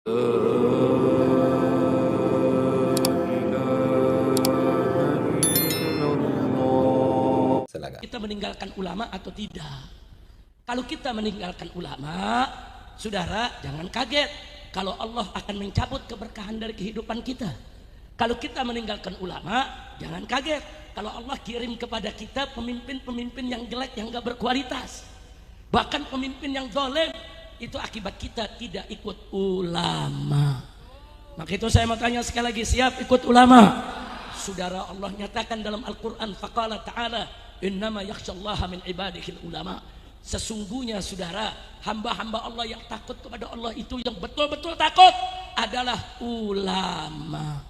Kita meninggalkan ulama atau tidak? Kalau kita meninggalkan ulama, saudara, jangan kaget kalau Allah akan mencabut keberkahan dari kehidupan kita. Kalau kita meninggalkan ulama, jangan kaget kalau Allah kirim kepada kita pemimpin-pemimpin yang jelek, yang gak berkualitas. Bahkan pemimpin yang zalim, itu akibat kita tidak ikut ulama. Maka itu saya mau tanya sekali lagi, siap ikut ulama? Saudara, Allah nyatakan dalam Al-Quran, faqala ta'ala, innama yakhshallaha min ibadihil ulama. Sesungguhnya saudara, hamba-hamba Allah yang takut kepada Allah itu, yang betul-betul takut adalah ulama.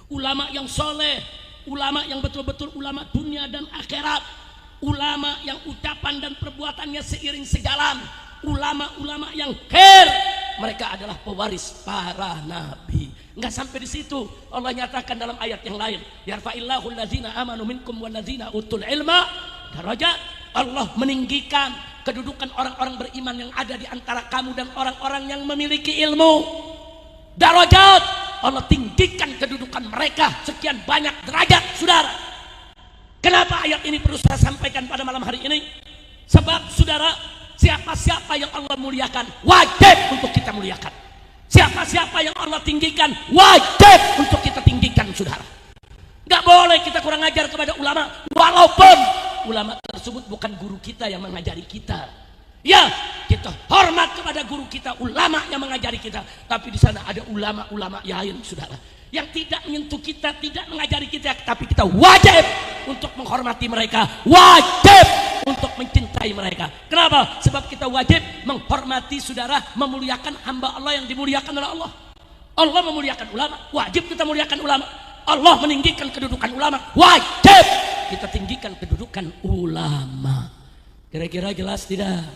Ulama yang soleh, ulama yang betul-betul ulama dunia dan akhirat, ulama yang ucapan dan perbuatannya seiring sejalan, ulama-ulama yang khair. Mereka adalah pewaris para nabi. Enggak sampai di situ, Allah nyatakan dalam ayat yang lain, yarfa'illahu allazina amanu minkum wallazina utul ilma darajat. Allah meninggikan kedudukan orang-orang beriman yang ada di antara kamu dan orang-orang yang memiliki ilmu. Darajat, Allah tinggikan kedudukan mereka sekian banyak derajat, saudara. Kenapa ayat ini perlu saya sampaikan pada malam hari ini? Sebab saudara, siapa-siapa yang Allah muliakan, wajib untuk kita muliakan. Siapa-siapa yang Allah tinggikan, wajib untuk kita tinggikan, saudara. Gak boleh kita kurang ajar kepada ulama, walaupun ulama tersebut bukan guru kita yang mengajari kita. Ya, kita hormat kepada guru kita, ulama yang mengajari kita. Tapi di sana ada ulama-ulama lain, saudara, yang tidak menyentuh kita, tidak mengajari kita, tapi kita wajib untuk menghormati mereka, wajib untuk mencintai mereka. Kenapa? Sebab kita wajib menghormati, saudara, memuliakan hamba Allah yang dimuliakan oleh Allah. Allah memuliakan ulama, wajib kita muliakan ulama. Allah meninggikan kedudukan ulama, wajib kita tinggikan kedudukan ulama. Kira-kira jelas tidak?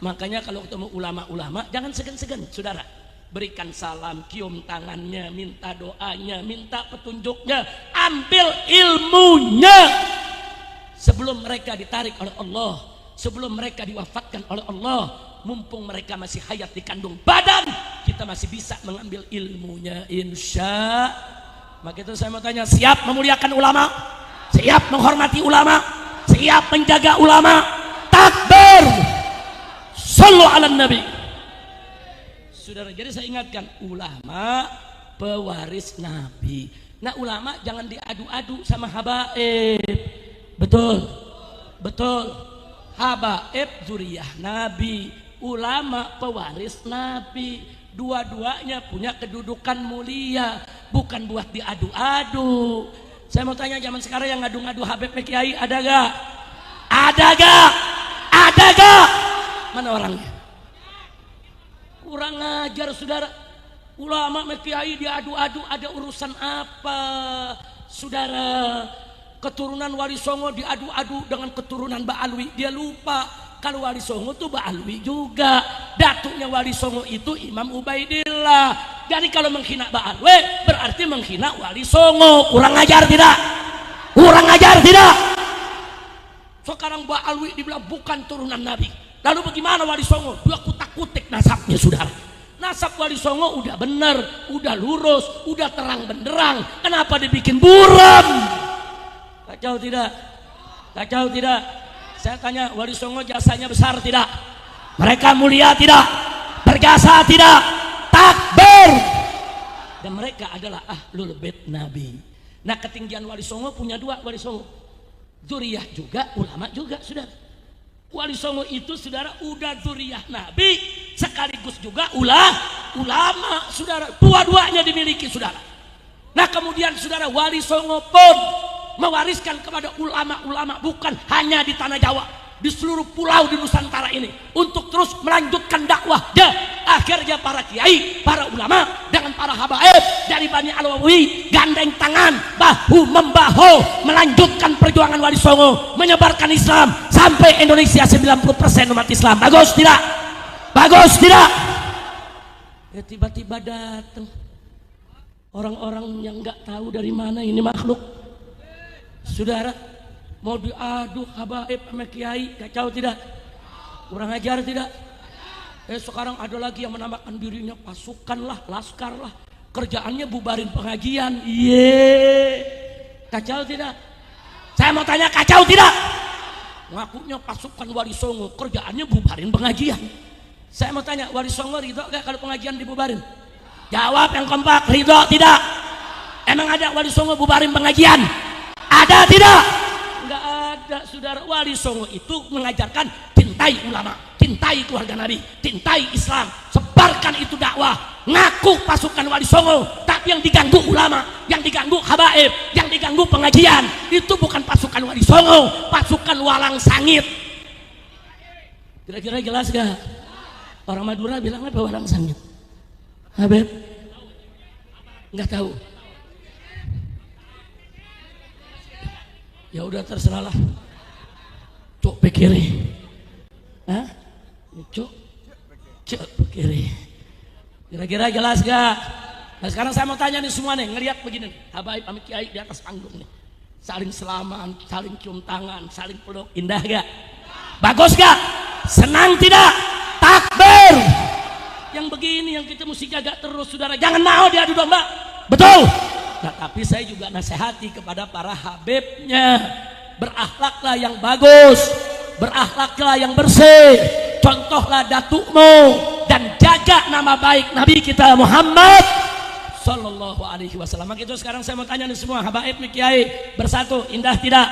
Makanya kalau ketemu ulama-ulama, jangan segan-segan, saudara. Berikan salam, cium tangannya, minta doanya, minta petunjuknya, ambil ilmunya. Sebelum mereka ditarik oleh Allah, sebelum mereka diwafatkan oleh Allah, mumpung mereka masih hayat di kandung badan, kita masih bisa mengambil ilmunya, insya. Maka itu saya mau tanya, siap memuliakan ulama? Siap menghormati ulama? Siap menjaga ulama? Takbir! Sallu ala nabi. Saudara, jadi saya ingatkan, ulama pewaris nabi. Nah, ulama jangan diadu-adu sama habaib. Betul, betul. Habaib zuriyah nabi, ulama pewaris nabi. Dua-duanya punya kedudukan mulia, bukan buat diadu-adu. Saya mau tanya, zaman sekarang yang ngadu-ngadu Habib Kiai ada gak? Ada gak? Ada gak? Mana orangnya? Kurang ajar, saudara. Ulama Kiai diadu-adu, ada urusan apa, saudara? Keturunan Wali Songo diadu-adu dengan keturunan Mbak Alwi. Dia lupa kalau Wali Songo itu Mbak Alwi juga. Datuknya Wali Songo itu Imam Ubaidillah. Jadi kalau menghina Mbak Alwi berarti menghina Wali Songo. Kurang ajar tidak? Kurang ajar tidak? Sekarang Mbak Alwi dibilang bukan turunan Nabi. Lalu bagaimana Wali Songo? Dia kutak-kutik nasabnya, saudara. Nasab Wali Songo udah bener, udah lurus, udah terang benderang. Kenapa dibikin buram? Kacau tidak? Kacau tidak? Saya tanya, Wali Songo jasanya besar tidak? Mereka mulia tidak? Berjasa tidak? Takbir! Dan mereka adalah ahlul bait Nabi. Nah, ketinggian Wali Songo punya dua Wali Songo. Zuriyah juga, ulama juga, saudara. Wali Songo itu, saudara, udah zuriyah Nabi, sekaligus juga ulama, saudara. Dua-duanya dimiliki, saudara. Nah, kemudian, saudara, Wali Songo pun mewariskan kepada ulama-ulama, bukan hanya di tanah Jawa, di seluruh pulau di Nusantara ini, untuk terus melanjutkan dakwah. Akhirnya para kiai, para ulama dengan para habaib dari Bani Alawi gandeng tangan, bahu membahu melanjutkan perjuangan Wali Songo, menyebarkan Islam sampai Indonesia 90% umat Islam. Bagus tidak? Bagus tidak? Ya, tiba-tiba datang orang-orang yang nggak tahu dari mana ini makhluk, saudara, mau diadu habaib sama kiai, kacau tidak? Kurang ajar tidak? Sekarang ada lagi yang menamakan dirinya pasukan lah, laskar lah, kerjaannya bubarin pengajian. Kacau tidak? Saya mau tanya, kacau tidak? Ngakunya pasukan Wali Songo, kerjaannya bubarin pengajian. Saya mau tanya, Wali Songo ridho gak kalau pengajian dibubarin? Jawab yang kompak, ridho tidak? Emang ada Wali Songo bubarin pengajian? Ada tidak? Enggak ada, saudara. Wali Songo itu mengajarkan cintai ulama, cintai keluarga Nabi, cintai Islam, sebarkan itu dakwah. Ngaku pasukan Wali Songo, tapi yang diganggu ulama, yang diganggu habaib, yang diganggu pengajian, itu bukan pasukan Wali Songo, pasukan walang sangit. Kira-kira jelas gak? Orang Madura bilang apa walang sangit? Habib? Nggak tahu. Ya udah terserahlah. Cuk pikiri. Hah? Cuk pikiri. Kira-kira jelas gak? Nah sekarang saya mau tanya nih semua nih, ngelihat begini nih, habaib amit kiai di atas panggung nih, saling salaman, saling cium tangan, saling peluk, indah gak? Bagus gak? Senang tidak? Takbir. Yang begini yang kita mesti jaga terus, saudara. Jangan mau diadu domba. Betul. Nah tapi saya juga nasihati kepada para habibnya, berakhlaklah yang bagus, berakhlaklah yang bersih, contohlah datukmu, dan jaga nama baik Nabi kita Muhammad Sallallahu Alaihi Wasallam. Maka itu sekarang saya mau tanya nih semua habaib nih kiai, bersatu, indah tidak?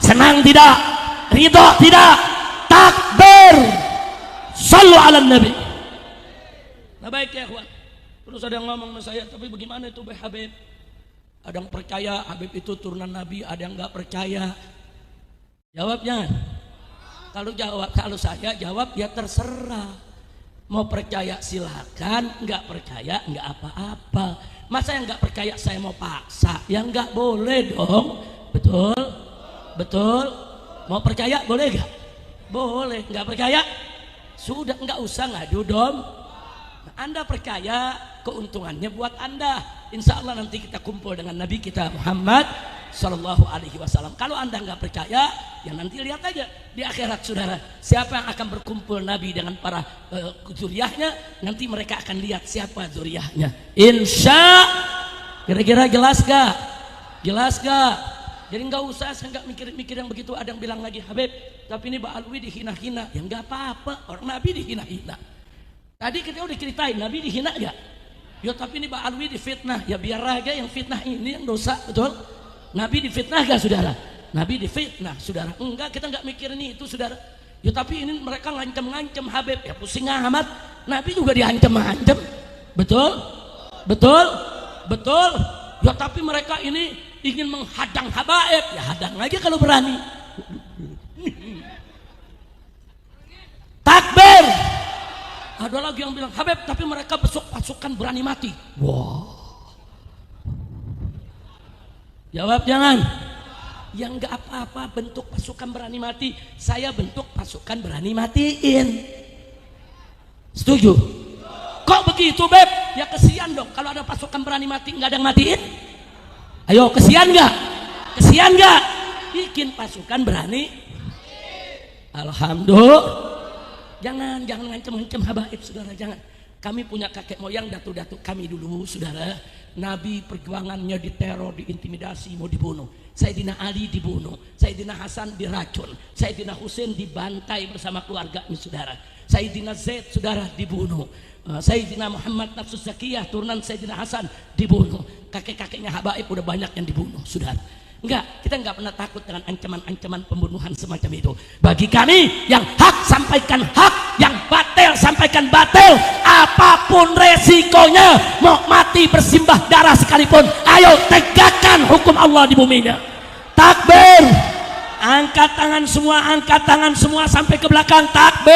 Senang tidak? Ridho tidak? Takbir. Sallu ala Nabi. Nah baik ya kawan. Terus ada yang ngomong sama saya, tapi bagaimana itu Habib? Ada yang percaya Habib itu turunan Nabi, ada yang nggak percaya. Jawabnya, kalau saya jawab ya terserah. Mau percaya silakan, nggak percaya nggak apa-apa. Masa yang nggak percaya saya mau paksa? Ya nggak boleh dong. Betul, betul. Mau percaya boleh nggak? Boleh. Nggak percaya? Sudah nggak usah ngadu dom. Anda percaya, keuntungannya buat Anda. Insya Allah nanti kita kumpul dengan Nabi kita Muhammad Sallallahu Alaihi Wasallam. Kalau Anda nggak percaya, ya nanti lihat aja di akhirat, saudara. Siapa yang akan berkumpul Nabi dengan para zuriyahnya, nanti mereka akan lihat siapa zuriyahnya. Insya. Kira-kira jelas gak? Jelas gak? Jadi nggak usah, saya nggak mikir-mikir yang begitu. Ada yang bilang lagi, Habib, tapi ini Mbak Alwi dihina-hina. Ya nggak apa-apa, orang Nabi dihina-hina. Tadi kita udah ceritain, Nabi dihina gak? Ya tapi ini Mbak Alwi difitnah. Ya biar aja yang fitnah ini yang dosa, betul? Nabi difitnah gak, saudara? Nabi difitnah, saudara. Enggak, kita nggak mikir ini itu, saudara. Ya tapi ini mereka ngancam-ngancam Habib. Ya pusing amat. Nabi juga diancam-ancam. Betul? Betul? Betul? Ya tapi mereka ini ingin menghadang habaib. Ya hadang aja kalau berani. Takbir. Ada lagi yang bilang, Habib, tapi mereka besok pasukan berani mati. Wow. Jawab jangan. Ya enggak apa-apa bentuk pasukan berani mati. Saya bentuk pasukan berani matiin. Setuju? Kok begitu, Beb? Ya kesian dong kalau ada pasukan berani mati nggak ada yang matiin. Ayo, kesian nggak? Kesian nggak? Bikin pasukan berani. Alhamdulillah. Jangan ngancem-ngancem habaib, saudara, jangan. Kami punya kakek moyang, datuk-datuk kami dulu, saudara. Nabi perjuangannya diteror, diintimidasi, mau dibunuh. Sayyidina Ali dibunuh, Sayyidina Hasan diracun, Sayyidina Husain dibantai bersama keluarganya, saudara. Sayyidina Zaid, saudara, dibunuh. Sayyidina Muhammad Nafsus Zakiyah, turunan Sayyidina Hasan, dibunuh. Kakek-kakeknya habaib udah banyak yang dibunuh, saudara. Enggak, kita enggak pernah takut dengan ancaman-ancaman pembunuhan semacam itu. Bagi kami, yang hak sampaikan hak, yang batil sampaikan batil, apapun resikonya, mau mati bersimbah darah sekalipun, ayo tegakkan hukum Allah di buminya. Takbir. Angkat tangan semua sampai ke belakang. Takbir.